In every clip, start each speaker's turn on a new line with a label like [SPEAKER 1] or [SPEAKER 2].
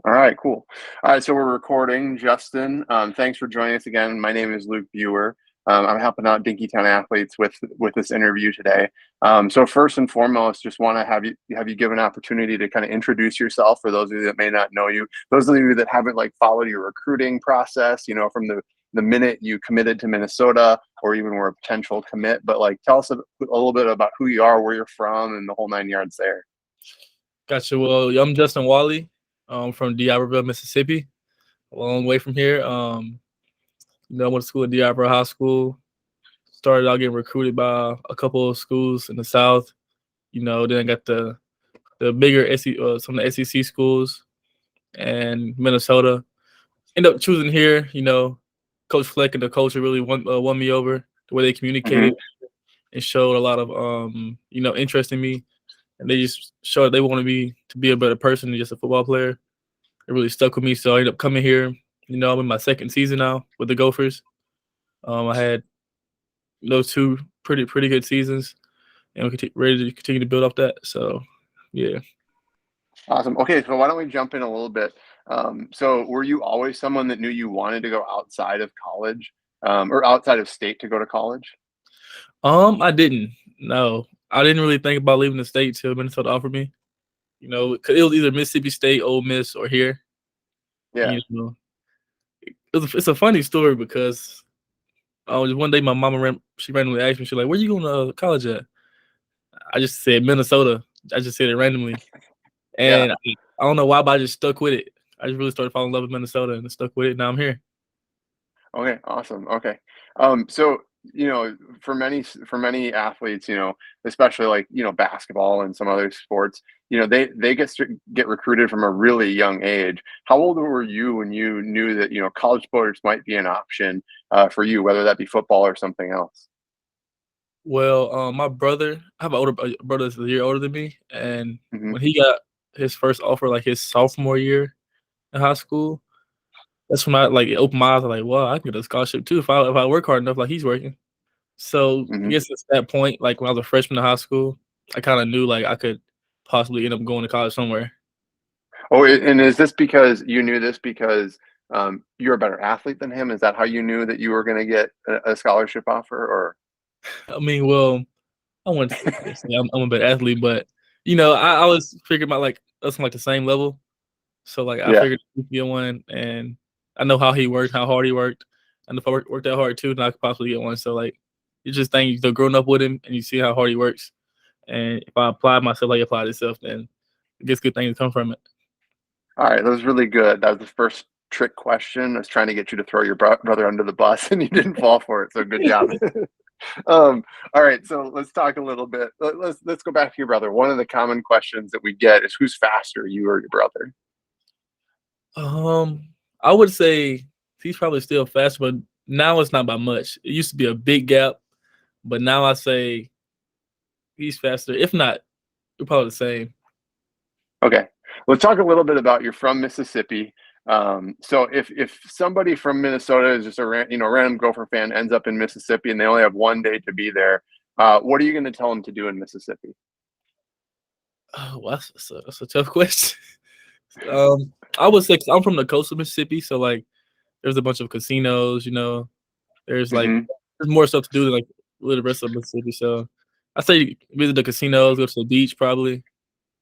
[SPEAKER 1] All right, cool. All right, so we're recording. Justin, thanks for joining us again. My name is Luke Buer. I'm helping out Dinkytown athletes with this interview today. So first and foremost, just want to have you give an opportunity to kind of introduce yourself for those of you that may not know you. Those of you that haven't like followed your recruiting process, from the minute you committed to Minnesota or even were a potential commit. But like, tell us a little bit about who you are, where you're from, and the whole nine yards there.
[SPEAKER 2] Gotcha. Well, I'm Justin Walley, from D'Iberville, Mississippi, a long way from here. I went to school at D'Iberville High School. Started out getting recruited by a couple of schools in the South. Then I got the bigger some of the SEC schools and Minnesota. Ended up choosing here. Coach Fleck and the culture really won me over. The way they
[SPEAKER 1] Hmm.
[SPEAKER 2] communicated and showed a lot of interest in me, and they just showed they wanted me to be a better person than just a football player. It really stuck with me. So I ended up coming here. I'm in my second season now with the Gophers. I had those two pretty good seasons, and we're ready to continue to build off that. So, yeah.
[SPEAKER 1] Awesome. Okay, so why don't we jump in a little bit? So, were you always someone that knew you wanted to go outside of college, or outside of state to go to college?
[SPEAKER 2] I didn't. No, I didn't really think about leaving the state till Minnesota offered me. 'Cause it was either Mississippi State, Ole Miss, or here.
[SPEAKER 1] Yeah.
[SPEAKER 2] You know, it's a funny story because one day my mama she randomly asked me, she's like, "Where you going to college at?" I just said Minnesota. I just said it randomly.
[SPEAKER 1] Yeah.
[SPEAKER 2] And I don't know why, but I just stuck with it. I just really started falling in love with Minnesota and stuck with it. Now I'm here.
[SPEAKER 1] Okay. Awesome. Okay. So for many athletes, especially like basketball and some other sports, they get recruited from a really young age. How old were you when you knew that college sports might be an option for you, whether that be football or something else?
[SPEAKER 2] Well, my brother, I have an older brother that's a year older than me, and
[SPEAKER 1] Hmm.
[SPEAKER 2] when he got his first offer, like his sophomore year in high school, that's when I like it opened my eyes. I'm like, wow, I can get a scholarship too if I work hard enough, like he's working. So I
[SPEAKER 1] Hmm.
[SPEAKER 2] guess it's that point, like when I was a freshman in high school, I kind of knew like I could possibly end up going to college somewhere.
[SPEAKER 1] Oh, and is this because you knew this because you're a better athlete than him? Is that how you knew that you were going to get a scholarship offer? Or
[SPEAKER 2] I mean, well, I wouldn't say I'm a better athlete, but I was figuring about like us on like the same level. So like I
[SPEAKER 1] yeah,
[SPEAKER 2] figured he could get one, and I know how he worked, how hard he worked, and if I worked that hard too, then I could possibly get one. So like you just think you're growing up with him, and you see how hard he works, and if I apply myself like he applied himself, then I guess good things come from it.
[SPEAKER 1] all right, that was really good. That was the first trick question. I was trying to get you to throw your brother under the bus, and you didn't fall for it. So good job. All right, so let's talk a little bit. Let's go back to your brother. One of the common questions that we get is who's faster, you or your brother?
[SPEAKER 2] Um, I would say he's probably still fast, but now it's not by much. It used to be a big gap, but now I say he's faster. If not, we're probably the same.
[SPEAKER 1] Okay. Let's talk a little bit about you're from Mississippi. So if somebody from Minnesota is just a random Gopher fan ends up in Mississippi and they only have one day to be there, what are you going to tell them to do in Mississippi?
[SPEAKER 2] Oh, well, that's a tough question. I would say 'cause I'm from the coast of Mississippi, so like there's a bunch of casinos. There's like
[SPEAKER 1] Hmm.
[SPEAKER 2] there's more stuff to do than like really the rest of Mississippi. So I say visit the casinos, go to the beach probably,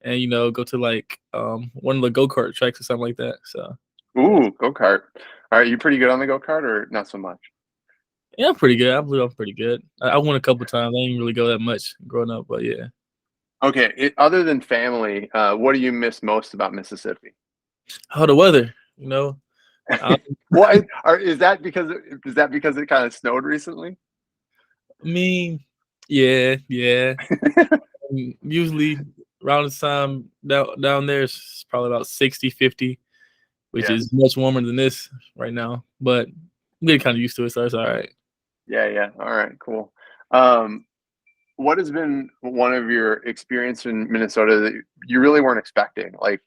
[SPEAKER 2] and go to like one of the go kart tracks or something like that. So yeah,
[SPEAKER 1] Ooh, go kart. All right, you pretty good on the go kart or not so much?
[SPEAKER 2] yeah, I'm pretty good. I believe I'm pretty good. I won a couple times. I didn't really go that much growing up, but yeah.
[SPEAKER 1] Okay. Other than family, what do you miss most about Mississippi?
[SPEAKER 2] Oh, the weather. I,
[SPEAKER 1] Why? Is that because it kind of snowed recently?
[SPEAKER 2] I mean, yeah, yeah. Usually around this time down there it's probably about 60, 50, which
[SPEAKER 1] Yeah.
[SPEAKER 2] is much warmer than this right now. But I'm getting kind of used to it, so it's all right.
[SPEAKER 1] Yeah. Yeah. All right. Cool. Um, what has been one of your experience in Minnesota that you really weren't expecting? Like,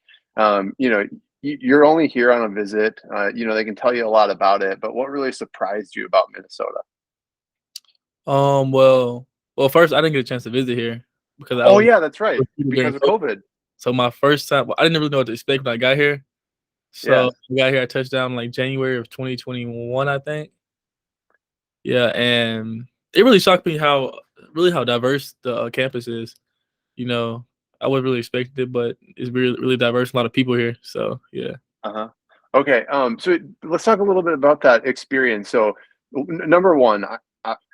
[SPEAKER 1] you're only here on a visit. They can tell you a lot about it, but what really surprised you about Minnesota?
[SPEAKER 2] Well, first I didn't get a chance to visit here because I
[SPEAKER 1] Oh
[SPEAKER 2] was
[SPEAKER 1] yeah, that's right.
[SPEAKER 2] recruited during
[SPEAKER 1] Because of
[SPEAKER 2] COVID.
[SPEAKER 1] COVID.
[SPEAKER 2] So my first time, well, I didn't really know what to expect when I got here. So
[SPEAKER 1] Yeah.
[SPEAKER 2] I got here at touchdown like January of 2021, I think. Yeah, and it really shocked me how diverse the campus is. You know, I wasn't really expecting it, but it's really diverse. A lot of people here. So yeah.
[SPEAKER 1] Uh-huh. Okay. So let's talk a little bit about that experience. So, number one,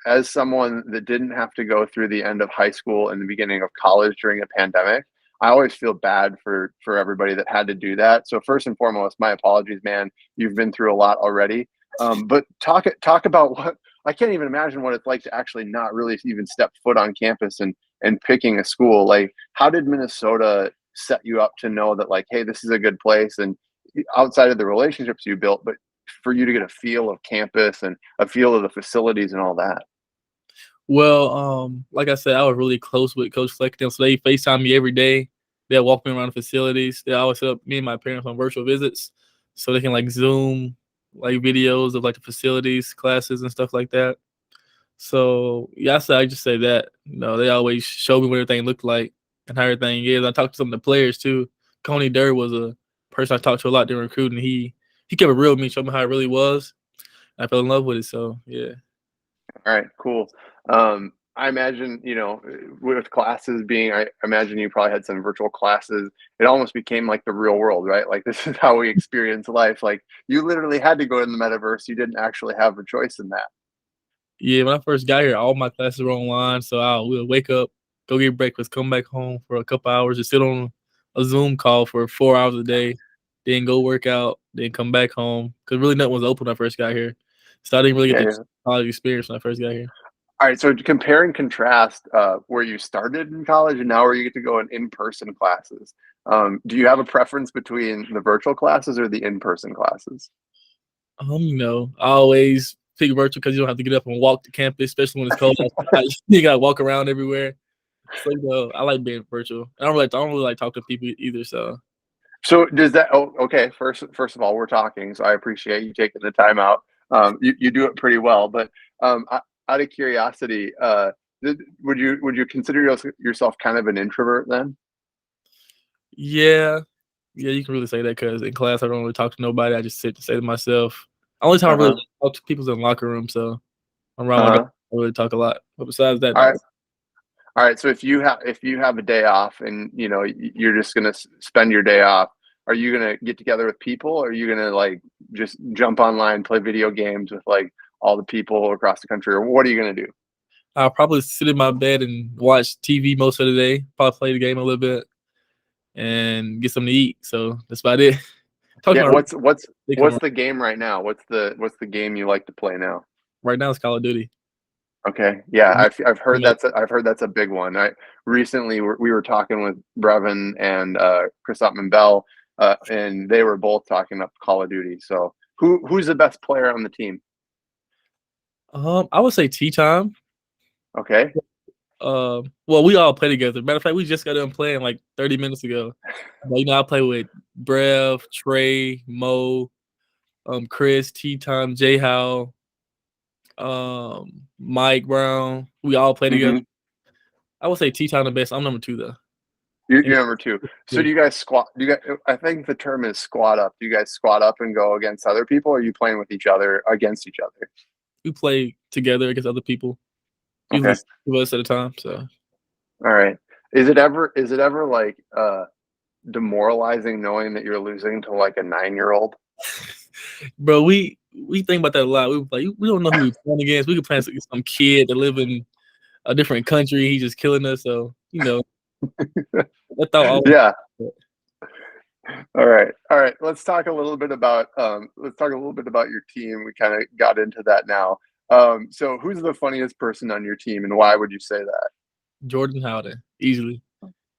[SPEAKER 1] as someone that didn't have to go through the end of high school and the beginning of college during a pandemic, I always feel bad for everybody that had to do that. So, first and foremost, my apologies, man. You've been through a lot already. But talk about what I can't even imagine what it's like to actually not really even step foot on campus and picking a school. Like, how did Minnesota set you up to know that, like, hey, this is a good place, and outside of the relationships you built, but for you to get a feel of campus and a feel of the facilities and all that?
[SPEAKER 2] Well, like I said, I was really close with Coach Fleck and them, so they FaceTime me every day. They'll walk me around the facilities. They always set up me and my parents on virtual visits so they can like Zoom like videos of like the facilities, classes and stuff like that. So yeah, I just say that. They always show me what everything looked like and how everything is. I talked to some of the players too. Coney Durr was a person I talked to a lot during recruiting. He kept it real with me, showed me how it really was. I fell in love with it. So yeah.
[SPEAKER 1] All right, cool. I imagine, with classes being, I imagine you probably had some virtual classes. It almost became like the real world, right? Like this is how we experience life. Like you literally had to go in the metaverse. You didn't actually have a choice in that.
[SPEAKER 2] Yeah, when I first got here, all my classes were online. So we'll wake up, go get breakfast, come back home for a couple hours, just sit on a Zoom call for 4 hours a day, then go work out, then come back home. Because really nothing was open when I first got here. So I didn't really get
[SPEAKER 1] Yeah,
[SPEAKER 2] the
[SPEAKER 1] yeah.
[SPEAKER 2] college experience when I first got here.
[SPEAKER 1] All right, so to compare and contrast where you started in college and now where you get to go in-person classes. Do you have a preference between the virtual classes or the in-person classes?
[SPEAKER 2] I always pick virtual because you don't have to get up and walk to campus, especially when it's cold outside. You gotta walk around everywhere. So I like being virtual. I don't really like talking to people either. So
[SPEAKER 1] So does that? Oh, okay. First of all, we're talking, so I appreciate you taking the time out. You do it pretty well, but out of curiosity, would you consider yourself kind of an introvert then?
[SPEAKER 2] yeah, yeah, you can really say that because in class I don't really talk to nobody. I just sit to say to myself. Only time I
[SPEAKER 1] Uh
[SPEAKER 2] really
[SPEAKER 1] huh.
[SPEAKER 2] talk to people is in the locker room. So I'm around
[SPEAKER 1] Uh
[SPEAKER 2] my guys.
[SPEAKER 1] huh.
[SPEAKER 2] I really talk a lot. But besides that,
[SPEAKER 1] All
[SPEAKER 2] no.
[SPEAKER 1] right. All right. So if you have a day off and you're just gonna spend your day off, are you gonna get together with people? Or are you gonna like just jump online, play video games with like all the people across the country, or what are you gonna do?
[SPEAKER 2] I'll probably sit in my bed and watch TV most of the day. Probably play the game a little bit and get something to eat. So that's about it. Talk to
[SPEAKER 1] Yeah.
[SPEAKER 2] my they come
[SPEAKER 1] What's
[SPEAKER 2] around.
[SPEAKER 1] the game right now? What's the game you like to play now?
[SPEAKER 2] Right now it's Call of Duty.
[SPEAKER 1] Okay. Yeah, I've heard
[SPEAKER 2] Yeah.
[SPEAKER 1] that's a big one. I recently we were talking with Brevin and Chris Upman Bell, and they were both talking about Call of Duty. So who's the best player on the team?
[SPEAKER 2] I would say tea time.
[SPEAKER 1] Okay.
[SPEAKER 2] Well, we all play together. Matter of fact, we just got done playing like 30 minutes ago. But I play with Brev, Trey, Mo, Chris, T Time, J How, Mike Brown. We all play together.
[SPEAKER 1] Hmm.
[SPEAKER 2] I would say T Time the best. I'm number two though.
[SPEAKER 1] You're
[SPEAKER 2] And
[SPEAKER 1] number two. So
[SPEAKER 2] yeah,
[SPEAKER 1] do you guys squat? Do you guys? I think the term is squat up. Do you guys squat up and go against other people, or are you playing with each other against each other?
[SPEAKER 2] we play together against other people. Usually
[SPEAKER 1] Okay.
[SPEAKER 2] 2 of us at a time. So,
[SPEAKER 1] All right. Is it ever like demoralizing knowing that you're losing to like a 9-year-old?
[SPEAKER 2] bro, we think about that a lot. We don't know who we're playing against. We could play against some kid that live in a different country. He's just killing us. So that thought always.
[SPEAKER 1] Yeah. All right. All right. Let's talk a little bit about your team. We kind of got into that now. So who's the funniest person on your team and why would you say that?
[SPEAKER 2] Jordan Howden easily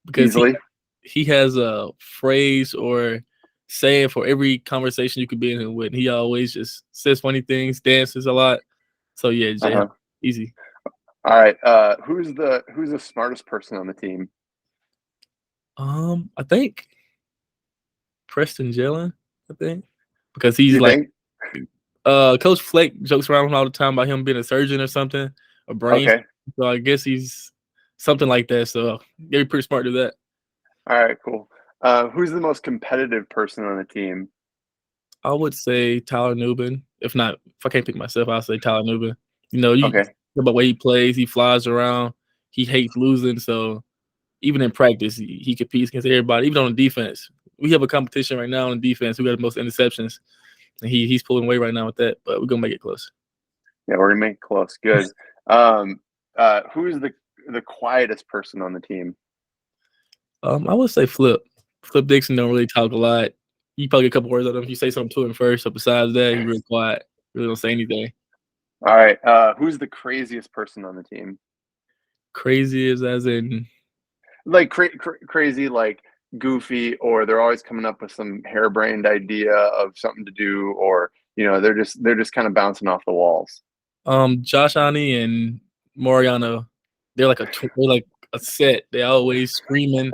[SPEAKER 2] because he
[SPEAKER 1] Easily?
[SPEAKER 2] he has a phrase or saying for every conversation you could be in with. He always just says funny things, dances a lot. So yeah, Jay,
[SPEAKER 1] Uh-huh.
[SPEAKER 2] easy.
[SPEAKER 1] All right. Who's the smartest person on the team?
[SPEAKER 2] I think Preston Jalen. I think because he's
[SPEAKER 1] You
[SPEAKER 2] like
[SPEAKER 1] think?
[SPEAKER 2] Coach Fleck jokes around with him all the time about him being a surgeon or something, a brain.
[SPEAKER 1] Okay.
[SPEAKER 2] So I guess he's something like that. So yeah, pretty smart to that.
[SPEAKER 1] All right, cool. Who's the most competitive person on the team?
[SPEAKER 2] I would say Tyler Nubin. If I can't pick myself, I'll say Tyler Nubin. You know, you
[SPEAKER 1] Okay.
[SPEAKER 2] about the way he plays, he flies around, he hates losing. So even in practice, he competes against everybody. Even on defense, we have a competition right now on defense. Who got the most interceptions? And he's pulling away right now with that. But we're gonna make it close.
[SPEAKER 1] Yeah, we're gonna make it close. Good. Who's the quietest person on the team?
[SPEAKER 2] I would say Flip. Flip Dixon don't really talk a lot. You probably get a couple words out of him. You say something to him first. So besides that, he's real quiet. Really don't say anything.
[SPEAKER 1] All right. Who's the craziest person on the team?
[SPEAKER 2] Crazy as in
[SPEAKER 1] Like crazy, like goofy, or they're always coming up with some harebrained idea of something to do, or they're just kind of bouncing off the walls.
[SPEAKER 2] Josh Ani and Mariano. They're like a set. They always screaming,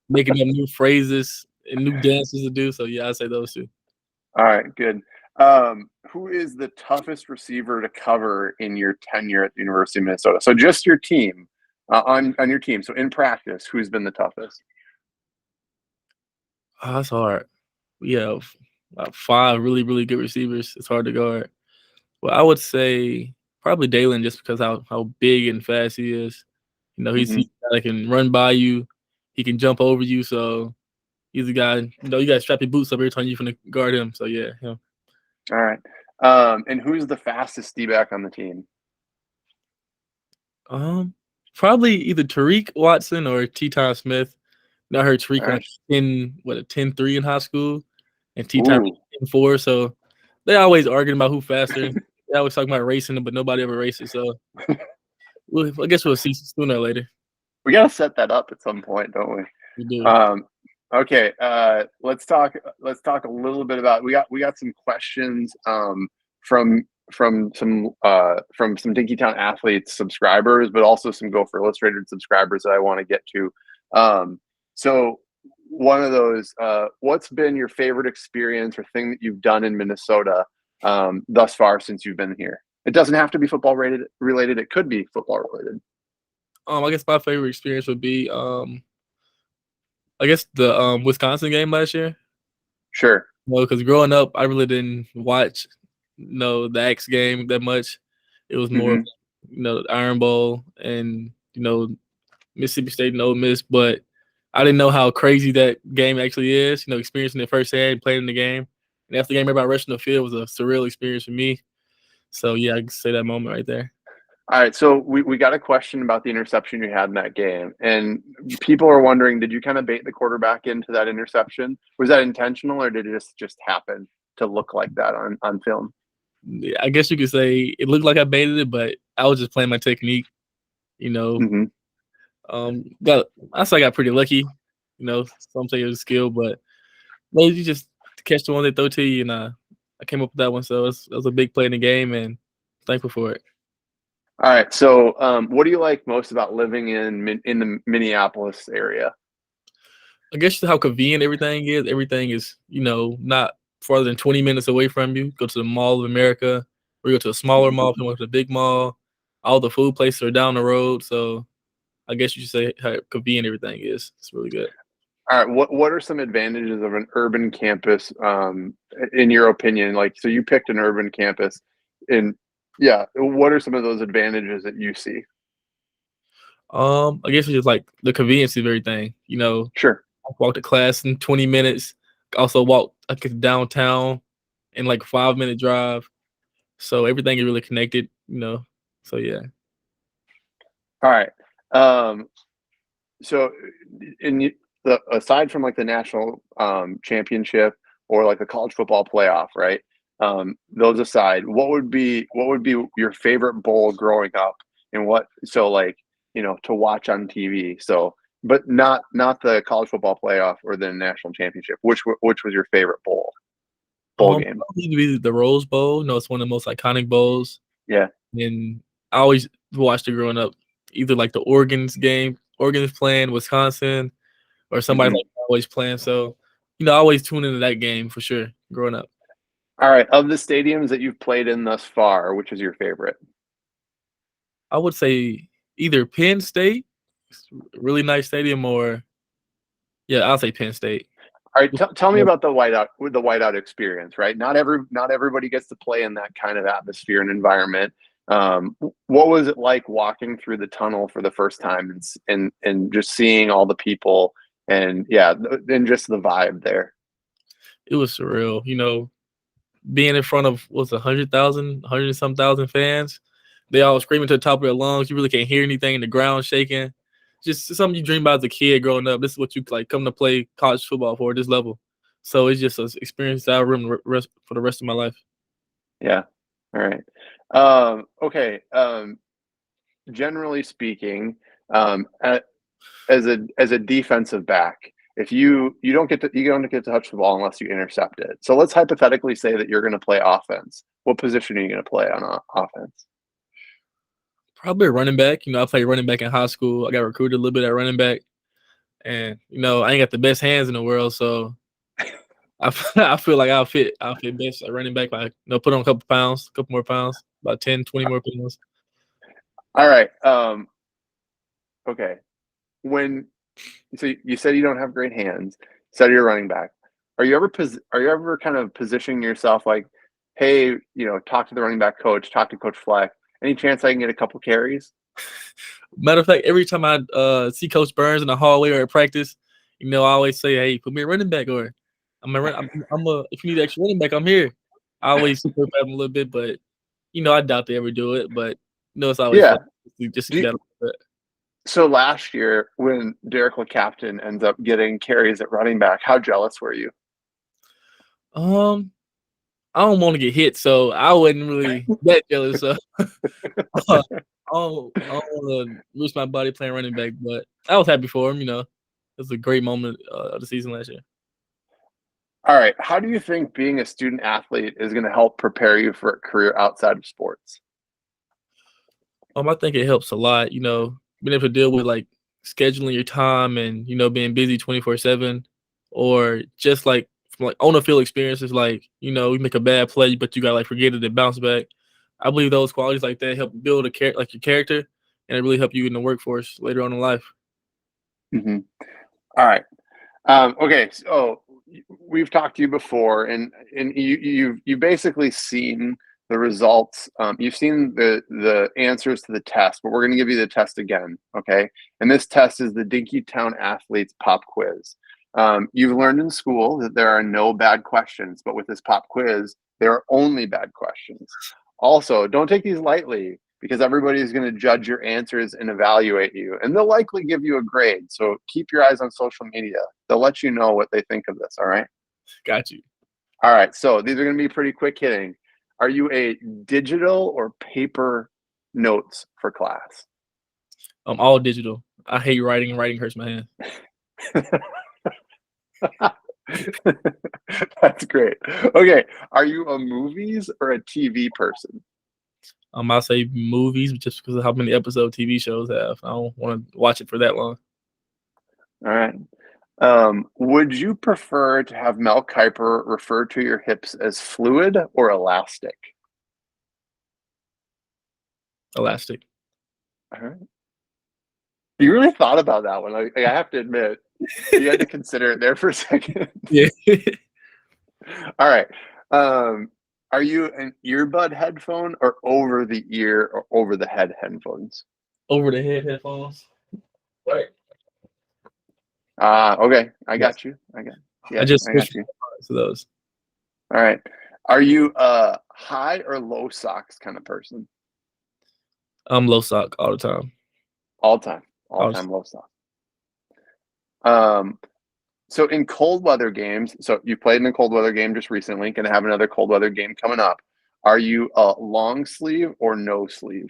[SPEAKER 2] making up new phrases and new dances to do. So yeah, I'd say those two.
[SPEAKER 1] All right, good. Who is the toughest receiver to cover in your tenure at the University of Minnesota? So just your team, on your team. So in practice, who's been the toughest?
[SPEAKER 2] Oh, that's hard. We have about 5 really, really good receivers. It's hard to guard. Well, I would say probably Dalen just because how big and fast he is. You know, he's
[SPEAKER 1] Hmm.
[SPEAKER 2] a guy that can run by you. He can jump over you. So he's a guy, you got to strap your boots up every time you're going to guard him. So yeah, him.
[SPEAKER 1] All right. And who's the fastest D-back on the team?
[SPEAKER 2] Um, Probably either Tariq Watson or T. Smith. I heard Tariq
[SPEAKER 1] All
[SPEAKER 2] like
[SPEAKER 1] right.
[SPEAKER 2] a 10-3 in high school, and T. 10
[SPEAKER 1] Ooh.
[SPEAKER 2] 4. So they always arguing about who faster. They always talking about racing, but nobody ever races. So I guess we'll see sooner or later.
[SPEAKER 1] We got to set that up at some point, don't we?
[SPEAKER 2] We do.
[SPEAKER 1] Um, okay, let's talk. Let's talk a little bit about. We got some questions from some Dinkytown athletes subscribers, but also some Go for Illustrated subscribers that I want to get to. So one of those, what's been your favorite experience or thing that you've done in Minnesota thus far since you've been here? It doesn't have to be football related. It could be football related.
[SPEAKER 2] I guess my favorite experience would be I guess the Wisconsin game last year.
[SPEAKER 1] Sure.
[SPEAKER 2] Well, because growing up, I really didn't watch the X game that much. It was more
[SPEAKER 1] Hmm.
[SPEAKER 2] the Iron Bowl and Mississippi State and Ole Miss, but I didn't know how crazy that game actually is. Experiencing it firsthand, playing in the game, and after the game, everybody rushing the field was a surreal experience for me. So yeah, I can say that moment right there.
[SPEAKER 1] All right, so we got a question about the interception you had in that game, and people are wondering, did you kind of bait the quarterback into that interception? Was that intentional, or did it just happen to look like that on film?
[SPEAKER 2] Yeah, I guess you could say it looked like I baited it, but I was just playing my technique. You know,
[SPEAKER 1] Hmm.
[SPEAKER 2] I say I got pretty lucky. Some say it was skill, but maybe you just catch the one they throw to you, and I came up with that one. So it was a big play in the game, and thankful for it.
[SPEAKER 1] All right, so what do you like most about living in the Minneapolis area?
[SPEAKER 2] I guess how convenient everything is. Everything is, not farther than 20 minutes away from you. Go to the Mall of America, or go to a smaller
[SPEAKER 1] Mhm.
[SPEAKER 2] mall, if you want to the big mall. All the food places are down the road. So I guess you should say how convenient everything is. It's really good.
[SPEAKER 1] All right, what are some advantages of an urban campus, in your opinion? Like, so you picked an urban campus, and yeah, what are some of those advantages that you see?
[SPEAKER 2] I guess it's just like the convenience of everything.
[SPEAKER 1] Sure.
[SPEAKER 2] I walk to class in 20 minutes. Also walk like downtown in like 5 minute drive. So everything is really connected. So yeah.
[SPEAKER 1] All right. Um, So, aside from like the national championship or like the college football playoff, right? Those aside, what would be your favorite bowl growing up, and what so like to watch on TV? So, but not the college football playoff or the national championship. Which was your favorite bowl game?
[SPEAKER 2] Probably to be the Rose Bowl. It's one of the most iconic bowls,
[SPEAKER 1] Yeah.
[SPEAKER 2] and I always watched it growing up. Either like the Oregon's playing Wisconsin, or somebody
[SPEAKER 1] Hmm.
[SPEAKER 2] like always playing. So, I always tune into that game for sure. Growing up,
[SPEAKER 1] All right. Of the stadiums that you've played in thus far, which is your favorite?
[SPEAKER 2] I would say either Penn State, it's a really nice stadium, or yeah, I'll say Penn State.
[SPEAKER 1] All right, tell me about the whiteout experience. Right, not everybody gets to play in that kind of atmosphere and environment. What was it like walking through the tunnel for the first time and just seeing all the people and yeah, and just the vibe there?
[SPEAKER 2] It was surreal, being in front of what's 100,000, 100 some thousand fans. They all screaming to the top of their lungs. You really can't hear anything. The ground shaking. Just something you dream about as a kid growing up. This is what you like come to play college football for this level. So it's just an experience that I remember for the rest of my life.
[SPEAKER 1] Yeah. All right. Okay. Generally speaking, as a defensive back, if you don't get to touch the ball unless you intercept it. So let's hypothetically say that you're going to play offense. What position are you going to play on offense?
[SPEAKER 2] Probably a running back. I played running back in high school. I got recruited a little bit at running back, and I ain't got the best hands in the world, so I feel like I'll fit best at running back. Like put on a couple more pounds, about 10, 20 more pounds.
[SPEAKER 1] All right. Okay. When so you said you don't have great hands, said you're running back. Are you ever kind of positioning yourself like, hey, talk to the running back coach, talk to Coach Fleck. Any chance I can get a couple carries?
[SPEAKER 2] Matter of fact, every time I see Coach Burns in the hallway or at practice, I always say, "Hey, put me a running back," or if you need extra running back, I'm here. I always support them a little bit, but I doubt they ever do it. But it's always
[SPEAKER 1] Yeah.
[SPEAKER 2] fun just to get a little bit.
[SPEAKER 1] So last year, when Derek LeCaptain ends up getting carries at running back, how jealous were you?
[SPEAKER 2] I don't want to get hit, so I wasn't really that jealous. So I don't want to lose my body playing running back, but I was happy for him. It was a great moment of the season last year.
[SPEAKER 1] All right. How do you think being a student athlete is going to help prepare you for a career outside of sports?
[SPEAKER 2] I think it helps a lot. Being able to deal with like scheduling your time and being busy 24/7, or just like from like on the field experiences. Like you make a bad play, but you got like forget it and bounce back. I believe those qualities like that help build like your character, and it really help you in the workforce later on in life.
[SPEAKER 1] Hmm. All right. Okay. So we've talked to you before, and you've basically seen the results. You've seen the answers to the test, but we're going to give you the test again. Okay. And this test is the Dinkytown Athletes Pop Quiz. You've learned in school that there are no bad questions, but with this pop quiz, there are only bad questions. Also, don't take these lightly because everybody is going to judge your answers and evaluate you, and they'll likely give you a grade. So keep your eyes on social media. They'll let you know what they think of this. All right.
[SPEAKER 2] Got you.
[SPEAKER 1] All right. So these are going to be pretty quick hitting. Are you a digital or paper notes for class?
[SPEAKER 2] All digital. I hate writing, and writing hurts my hand.
[SPEAKER 1] That's great. Okay. Are you a movies or a TV person?
[SPEAKER 2] I'll say movies just because of how many episodes TV shows have. I don't want to watch it for that long.
[SPEAKER 1] All right. Would you prefer to have Mel Kiper refer to your hips as fluid or elastic?
[SPEAKER 2] Elastic.
[SPEAKER 1] All right. You really thought about that one. I have to admit, you had to consider it there for a second.
[SPEAKER 2] Yeah.
[SPEAKER 1] All right. Are you an earbud headphone or over the ear or over the head headphones?
[SPEAKER 2] Over the head headphones. Right.
[SPEAKER 1] Okay. I
[SPEAKER 2] Yes.
[SPEAKER 1] got you. I got
[SPEAKER 2] I just
[SPEAKER 1] I got
[SPEAKER 2] switched
[SPEAKER 1] you.
[SPEAKER 2] to those.
[SPEAKER 1] All right. Are you a high or low socks kind of person?
[SPEAKER 2] I'm low sock all the time.
[SPEAKER 1] All time. All
[SPEAKER 2] All the
[SPEAKER 1] time low socks. So in cold weather games, so you played in a cold weather game just recently, gonna have another cold weather game coming up. Are you a long sleeve or no sleeve?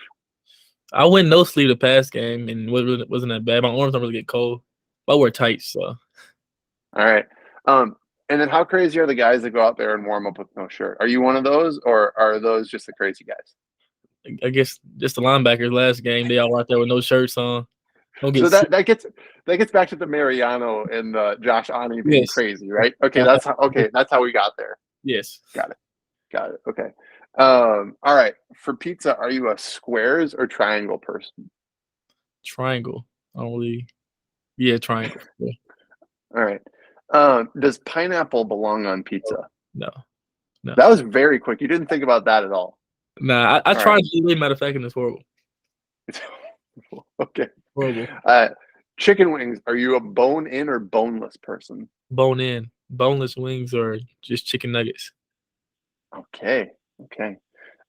[SPEAKER 2] I went no sleeve the past game and wasn't that bad. My arms don't really get cold, but I wear tights, so
[SPEAKER 1] All right. And then how crazy are the guys that go out there and warm up with no shirt? Are you one of those, or are those just the crazy guys?
[SPEAKER 2] I guess just the linebackers last game, they all were out there with no shirts on. Don't get
[SPEAKER 1] So
[SPEAKER 2] sick.
[SPEAKER 1] that gets back to the Mariano and the Josh Ani being
[SPEAKER 2] Yes.
[SPEAKER 1] crazy, right? Okay,
[SPEAKER 2] Uh,
[SPEAKER 1] that's how we got there.
[SPEAKER 2] yes.
[SPEAKER 1] Got it. Got it. Okay. All right. For pizza, are you a squares or triangle person?
[SPEAKER 2] Triangle. I don't really. Yeah, triangle. Yeah.
[SPEAKER 1] All right. Does pineapple belong on pizza?
[SPEAKER 2] No, no.
[SPEAKER 1] That was very quick. You didn't think about that at all.
[SPEAKER 2] Nah, I
[SPEAKER 1] All
[SPEAKER 2] tried
[SPEAKER 1] right.
[SPEAKER 2] to eat it, matter of fact, and it's horrible.
[SPEAKER 1] Okay.
[SPEAKER 2] Horrible.
[SPEAKER 1] Chicken wings. Are you a bone-in or boneless person?
[SPEAKER 2] Bone in. Boneless wings or just chicken nuggets.
[SPEAKER 1] Okay. Okay.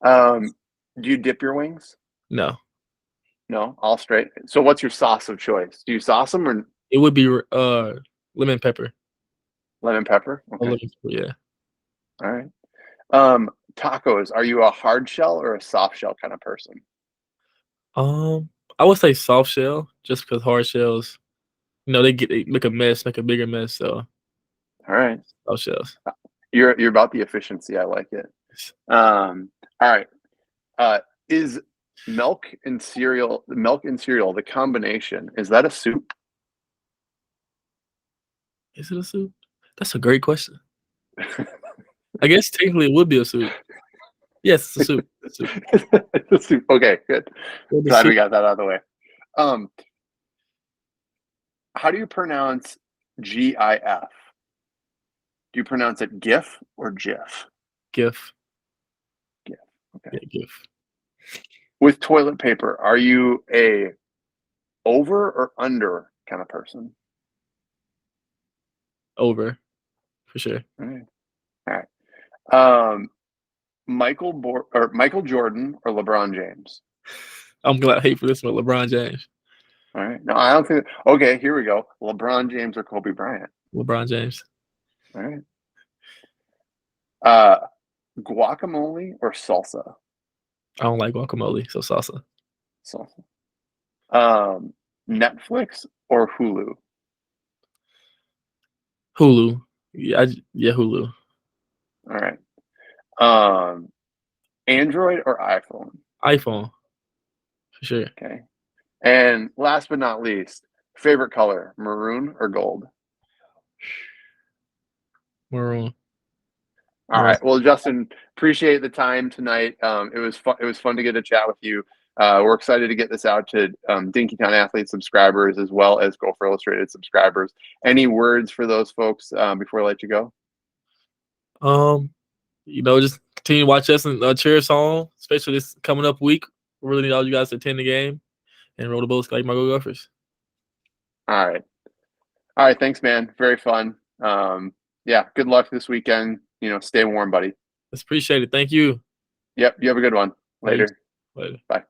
[SPEAKER 1] Do you dip your wings?
[SPEAKER 2] No.
[SPEAKER 1] No, all straight. So what's your sauce of choice? Do you sauce them or
[SPEAKER 2] It would be lemon pepper.
[SPEAKER 1] lemon pepper?
[SPEAKER 2] Or
[SPEAKER 1] Okay.
[SPEAKER 2] lemon pepper, yeah.
[SPEAKER 1] All right. Tacos. Are you a hard shell or a soft shell kind of person?
[SPEAKER 2] I would say soft shell, just because hard shells, they make a mess, make a bigger mess. So
[SPEAKER 1] All right.
[SPEAKER 2] soft shells.
[SPEAKER 1] You're about the efficiency. I like it. All right. Is milk and cereal, the combination, is that a soup?
[SPEAKER 2] Is it a soup? That's a great question. I guess technically it would be a soup. Yes, it's a soup. It's a soup.
[SPEAKER 1] It's a soup. Okay, good.
[SPEAKER 2] Well, the
[SPEAKER 1] Glad we
[SPEAKER 2] soup-
[SPEAKER 1] got that out of the way. Um, how do you pronounce GIF? Do you pronounce it GIF or GIF?
[SPEAKER 2] GIF.
[SPEAKER 1] GIF. Okay.
[SPEAKER 2] Yeah, GIF.
[SPEAKER 1] With toilet paper, are you a over or under kind of person?
[SPEAKER 2] Over, for sure.
[SPEAKER 1] All right. All right. Michael Jordan or LeBron James?
[SPEAKER 2] I'm glad I hate for this one, LeBron James.
[SPEAKER 1] All right. No, I don't think. Okay, here we go. LeBron James or Kobe Bryant?
[SPEAKER 2] LeBron James.
[SPEAKER 1] All right. Uh, guacamole or salsa?
[SPEAKER 2] I don't like guacamole, so salsa.
[SPEAKER 1] Salsa. Netflix or Hulu?
[SPEAKER 2] Hulu. Yeah, Hulu.
[SPEAKER 1] All right. Android or iPhone?
[SPEAKER 2] iPhone, for sure.
[SPEAKER 1] Okay. And last but not least, favorite color, maroon or gold?
[SPEAKER 2] Maroon.
[SPEAKER 1] All right. Well, Justin, appreciate the time tonight. It was fun. It was fun to get a chat with you. We're excited to get this out to Dinkytown Athlete subscribers as well as Gopher Illustrated subscribers. Any words for those folks before I let you go?
[SPEAKER 2] Just continue to watch us and cheer us on, especially this coming up week. We really need all you guys to attend the game and roll the boats like my Go Gophers.
[SPEAKER 1] All right. All right. Thanks, man. Very fun. Yeah. Good luck this weekend. Stay warm, buddy.
[SPEAKER 2] Let's appreciate it. Thank you.
[SPEAKER 1] Yep. You have a good one. Later.
[SPEAKER 2] Later.
[SPEAKER 1] Bye.